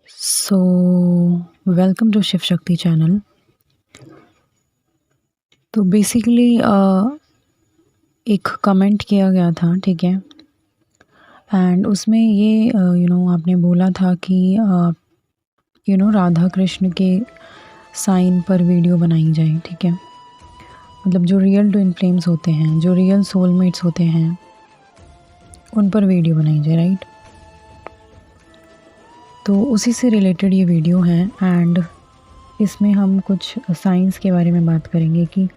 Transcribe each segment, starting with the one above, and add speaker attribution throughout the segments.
Speaker 1: So welcome to Shiv Shakti channel. तो basically एक comment किया गया था, ठीक है। एंड उसमें ये आपने बोला था कि राधा कृष्ण के साइन पर वीडियो बनाई जाए, ठीक है। मतलब जो रियल ट्विन फ्लेम्स होते हैं, जो रियल सोलमेट्स होते हैं, उन पर वीडियो बनाई जाए, राइट। तो उसी से रिलेटेड ये वीडियो है एंड इसमें हम कुछ साइंस के बारे में बात करेंगे कि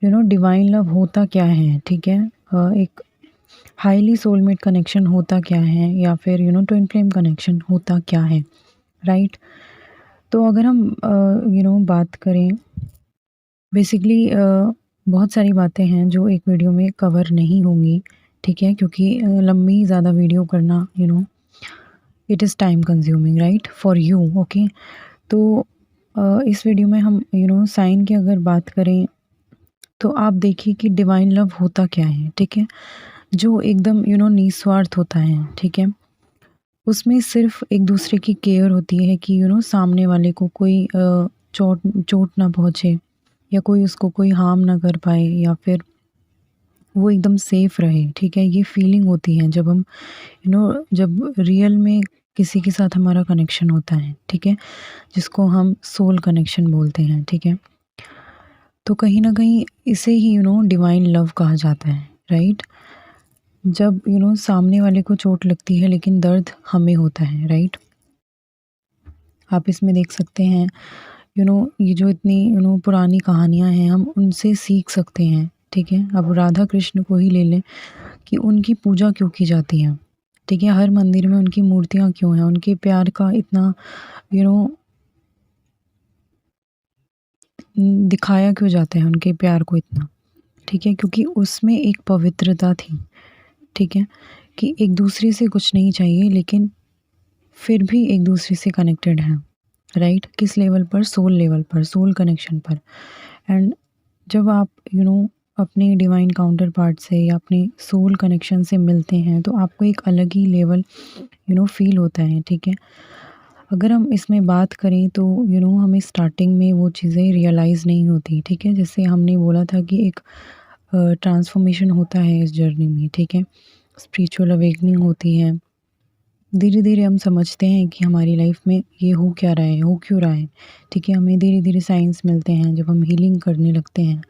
Speaker 1: डिवाइन लव होता क्या है, ठीक है। एक हाईली सोलमेट कनेक्शन होता क्या है, या फिर ट्विन फ्लेम कनेक्शन होता क्या है, राइट। तो अगर हम बात करें, बेसिकली बहुत सारी बातें हैं जो एक वीडियो में कवर नहीं होंगी, ठीक है, क्योंकि लंबी ज़्यादा वीडियो करना it is time consuming, right, for you, okay. तो इस वीडियो में हम साइन की अगर बात करें तो आप देखिए कि डिवाइन लव होता क्या है, ठीक है। जो एकदम निस्वार्थ होता है, ठीक है। उसमें सिर्फ एक दूसरे की केयर होती है कि सामने वाले को कोई चोट चोट ना पहुँचे, या कोई उसको कोई हार्म ना कर पाए, या फिर वो एकदम सेफ रहे, ठीक है। ये फीलिंग होती है जब हम जब रियल में किसी के साथ हमारा कनेक्शन होता है, ठीक है, जिसको हम सोल कनेक्शन बोलते हैं, ठीक है। तो कहीं न कहीं इसे ही डिवाइन लव कहा जाता है, राइट। जब सामने वाले को चोट लगती है लेकिन दर्द हमें होता है, राइट। आप इसमें देख सकते हैं ये जो इतनी पुरानी कहानियाँ हैं, हम उनसे सीख सकते हैं, ठीक है। अब राधा कृष्ण को ही ले लें कि उनकी पूजा क्यों की जाती है, ठीक है। हर मंदिर में उनकी मूर्तियाँ क्यों हैं, उनके प्यार का इतना यू नो दिखाया क्यों जाता है उनके प्यार को इतना, ठीक है। क्योंकि उसमें एक पवित्रता थी, ठीक है, कि एक दूसरे से कुछ नहीं चाहिए लेकिन फिर भी एक दूसरे से कनेक्टेड हैं, राइट। किस लेवल पर? सोल लेवल पर, सोल कनेक्शन पर। एंड जब आप अपने डिवाइन काउंटर पार्ट से या अपने सोल कनेक्शन से मिलते हैं तो आपको एक अलग ही लेवल फील होता है, ठीक है। अगर हम इसमें बात करें तो हमें स्टार्टिंग में वो चीज़ें रियलाइज़ नहीं होती, ठीक है। जैसे हमने बोला था कि एक ट्रांसफॉर्मेशन होता है इस जर्नी में, ठीक है। स्पिरिचुअल अवेकनिंग होती है, धीरे धीरे हम समझते हैं कि हमारी लाइफ में ये हो क्या रहा है, हो क्यों रहा है, ठीक है। हमें धीरे धीरे साइंस मिलते हैं जब हम हीलिंग करने लगते हैं,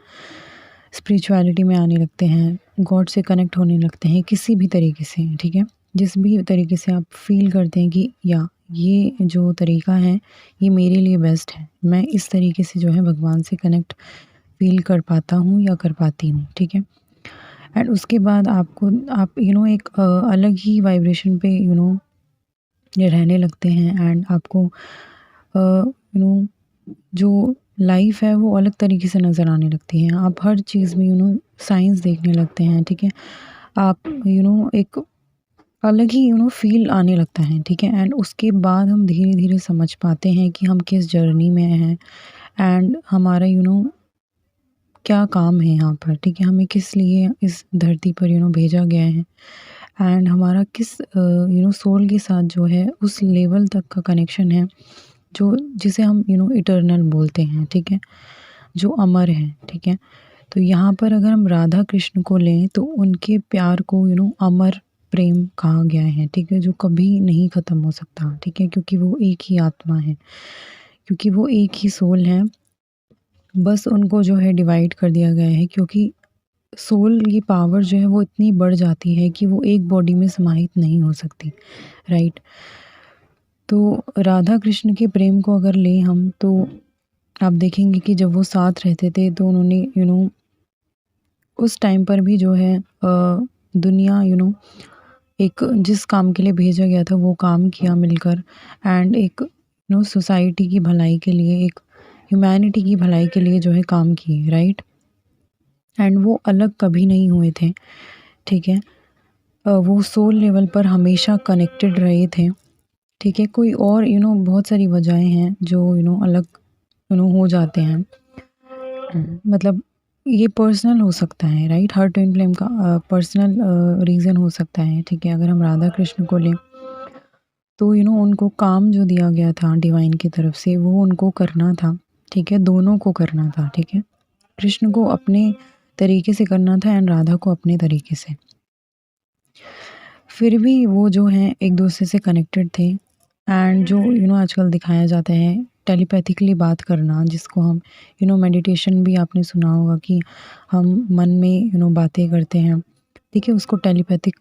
Speaker 1: स्पिरिचुअलिटी में आने लगते हैं, गॉड से कनेक्ट होने लगते हैं किसी भी तरीके से, ठीक है। जिस भी तरीके से आप फील करते हैं कि या ये जो तरीका है ये मेरे लिए बेस्ट है, मैं इस तरीके से जो है भगवान से कनेक्ट फील कर पाता हूँ या कर पाती हूँ, ठीक है। एंड उसके बाद आपको आप एक अलग ही वाइब्रेशन पे ये रहने लगते हैं। एंड आपको जो लाइफ है वो अलग तरीके से नज़र आने लगती है। आप हर चीज़ में साइंस देखने लगते हैं, ठीक है। आप एक अलग ही फील आने लगता है, ठीक है। एंड उसके बाद हम धीरे धीरे समझ पाते हैं कि हम किस जर्नी में हैं एंड हमारा क्या काम है यहाँ पर, ठीक है। हमें किस लिए इस धरती पर भेजा गया है, एंड हमारा किस सोल के साथ जो है उस लेवल तक का कनेक्शन है जो जिसे हम इटर्नल बोलते हैं, ठीक है, जो अमर है, ठीक है। तो यहाँ पर अगर हम राधा कृष्ण को लें तो उनके प्यार को अमर प्रेम कहा गया है, ठीक है, जो कभी नहीं ख़त्म हो सकता, ठीक है, क्योंकि वो एक ही आत्मा है, क्योंकि वो एक ही सोल है। बस उनको जो है डिवाइड कर दिया गया है क्योंकि सोल की पावर जो है वो इतनी बढ़ जाती है कि वो एक बॉडी में समाहित नहीं हो सकती, राइट। तो राधा कृष्ण के प्रेम को अगर लें हम तो आप देखेंगे कि जब वो साथ रहते थे तो उन्होंने उस टाइम पर भी जो है दुनिया एक जिस काम के लिए भेजा गया था वो काम किया मिलकर। एंड एक सोसाइटी की भलाई के लिए, एक ह्यूमैनिटी की भलाई के लिए जो है काम किए, राइट। एंड वो अलग कभी नहीं हुए थे, ठीक है। वो सोल लेवल पर हमेशा कनेक्टेड रहे थे, ठीक है। कोई और बहुत सारी वजहें हैं जो अलग हो जाते हैं। मतलब ये पर्सनल हो सकता है, राइट। हर ट्विन फ्लेम का पर्सनल रीज़न हो सकता है, ठीक है। अगर हम राधा कृष्ण को लें तो उनको काम जो दिया गया था डिवाइन की तरफ से वो उनको करना था, ठीक है? दोनों को करना था, ठीक है? कृष्ण को अपने तरीके से करना था एंड राधा को अपने तरीके से। फिर भी वो जो हैं एक-दूसरे से कनेक्टेड थे एंड जो आजकल दिखाया जाता है टेलीपैथिकली बात करना, जिसको हम मेडिटेशन भी आपने सुना होगा कि हम मन में बातें करते हैं, ठीक है? उसको टेलीपैथिक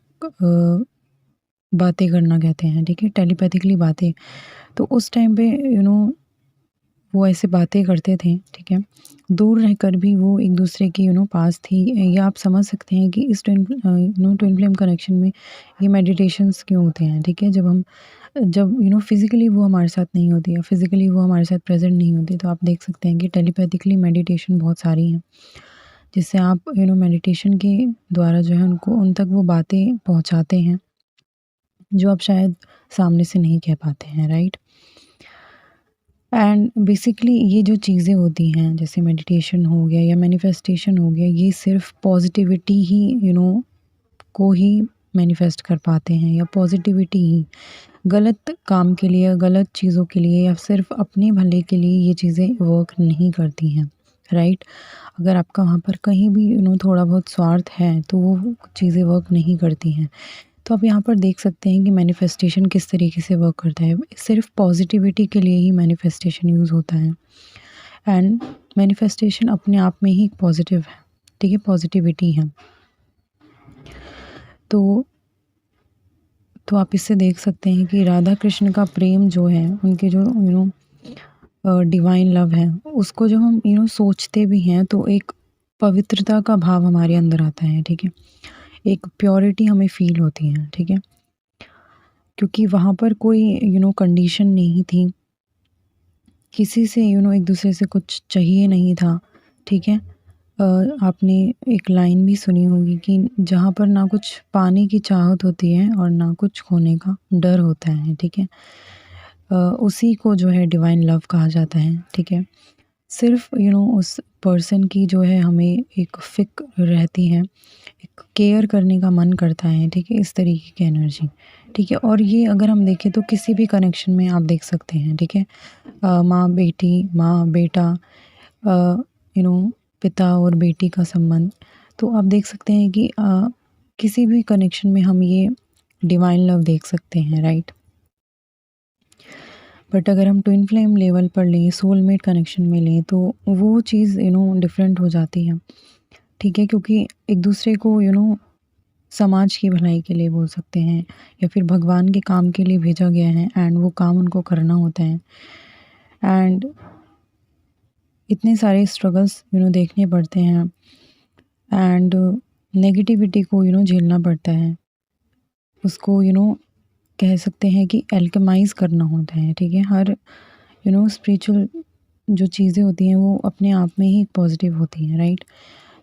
Speaker 1: बातें करना कहते हैं, ठीक है? टेलीपैथिकली बातें। तो उस टाइम पे वो ऐसे बातें करते थे, ठीक है? दूर रहकर भी वो एक-दूसरे के पास थी। या आप समझ सकते हैं कि इस ट्विन फ्लेम कनेक्शन में ये मेडिटेशंस क्यों होते हैं, ठीक है? जब फिज़िकली वो हमारे साथ नहीं होती है, फिज़िकली वो हमारे साथ प्रेज़ेंट नहीं होती, तो आप देख सकते हैं कि टेलीपैथिकली मेडिटेशन बहुत सारी हैं, जिससे आप मेडिटेशन के द्वारा जो है उनको उन तक वो बातें पहुँचाते हैं, जो आप शायद सामने से नहीं कह पाते हैं, राइट? एंड बेसिकली ये जो चीज़ें होती हैं जैसे मेडिटेशन हो गया या मैनिफेस्टेशन हो गया, ये सिर्फ पॉजिटिविटी ही को ही मैनिफेस्ट कर पाते हैं, या पॉजिटिविटी ही गलत काम के लिए, गलत चीज़ों के लिए या सिर्फ अपने भले के लिए ये चीज़ें वर्क नहीं करती हैं, राइट? अगर आपका वहाँ पर कहीं भी थोड़ा बहुत स्वार्थ है तो वो चीज़ें वर्क नहीं करती हैं। तो आप यहाँ पर देख सकते हैं कि मैनिफेस्टेशन किस तरीके से वर्क करता है। सिर्फ पॉजिटिविटी के लिए ही मैनिफेस्टेशन यूज़ होता है एंड मैनिफेस्टेशन अपने आप में ही पॉजिटिव है, ठीक है? पॉजिटिविटी है। तो आप इससे देख सकते हैं कि राधा कृष्ण का प्रेम जो है, उनके जो डिवाइन लव है, उसको जब हम सोचते भी हैं तो एक पवित्रता का भाव हमारे अंदर आता है, ठीक है? एक प्योरिटी हमें फ़ील होती है, ठीक है? क्योंकि वहाँ पर कोई कंडीशन नहीं थी, किसी से एक दूसरे से कुछ चाहिए नहीं था, ठीक है? आपने एक लाइन भी सुनी होगी कि जहाँ पर ना कुछ पाने की चाहत होती है और ना कुछ खोने का डर होता है, ठीक है? उसी को जो है डिवाइन लव कहा जाता है, ठीक है? सिर्फ उस पर्सन की जो है हमें एक फ़िक्र रहती है, एक केयर करने का मन करता है, ठीक है? इस तरीके की एनर्जी, ठीक है? और ये अगर हम देखें तो किसी भी कनेक्शन में आप देख सकते हैं, ठीक है? माँ बेटी, माँ बेटा, अ, यू नो पिता और बेटी का संबंध। तो आप देख सकते हैं कि किसी भी कनेक्शन में हम ये डिवाइन लव देख सकते हैं, राइट? बट अगर हम ट्विन फ्लेम लेवल पर लें, सोलमेट कनेक्शन में लें, तो वो चीज़ डिफरेंट हो जाती है, ठीक है? क्योंकि एक दूसरे को समाज की भलाई के लिए बोल सकते हैं या फिर भगवान के काम के लिए भेजा गया है एंड वो काम उनको करना होता है एंड इतने सारे स्ट्रगल्स देखने पड़ते हैं एंड नेगेटिविटी को झेलना पड़ता है, उसको कह सकते हैं कि एल्केमाइज़ करना होता है, ठीक है? हर स्पिरिचुअल जो चीज़ें होती हैं वो अपने आप में ही पॉजिटिव होती हैं, राइट?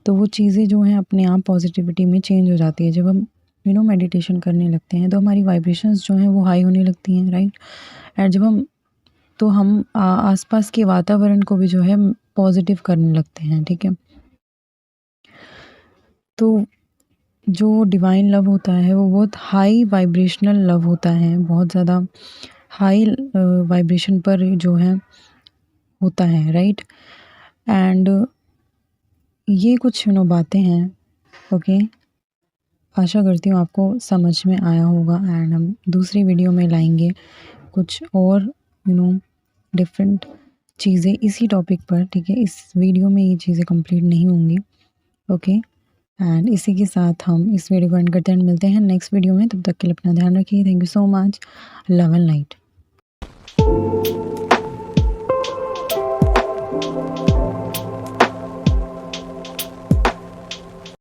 Speaker 1: तो वो चीज़ें जो हैं अपने आप पॉजिटिविटी में चेंज हो जाती है। जब हम मेडिटेशन करने लगते हैं तो हमारी वाइब्रेशंस जो हैं वो हाई होने लगती हैं, राइट? एंड जब हम आसपास के वातावरण को भी जो है पॉजिटिव करने लगते हैं, ठीक है? तो जो डिवाइन लव होता है वो बहुत हाई वाइब्रेशनल लव होता है, बहुत ज़्यादा हाई वाइब्रेशन पर जो है होता है, राइट? एंड ये कुछ बातें हैं, ओके? आशा करती हूँ आपको समझ में आया होगा एंड हम दूसरी वीडियो में लाएंगे कुछ और डिफरेंट चीज़ें इसी टॉपिक पर, ठीक है? इस वीडियो में ये चीज़ें कंप्लीट नहीं होंगी, ओके? एंड इसी के साथ हम इस वीडियो को एंड करते हैं, मिलते हैं नेक्स्ट वीडियो में। तब तक के लिए अपना ध्यान रखिए। Thank you so much. Love and light.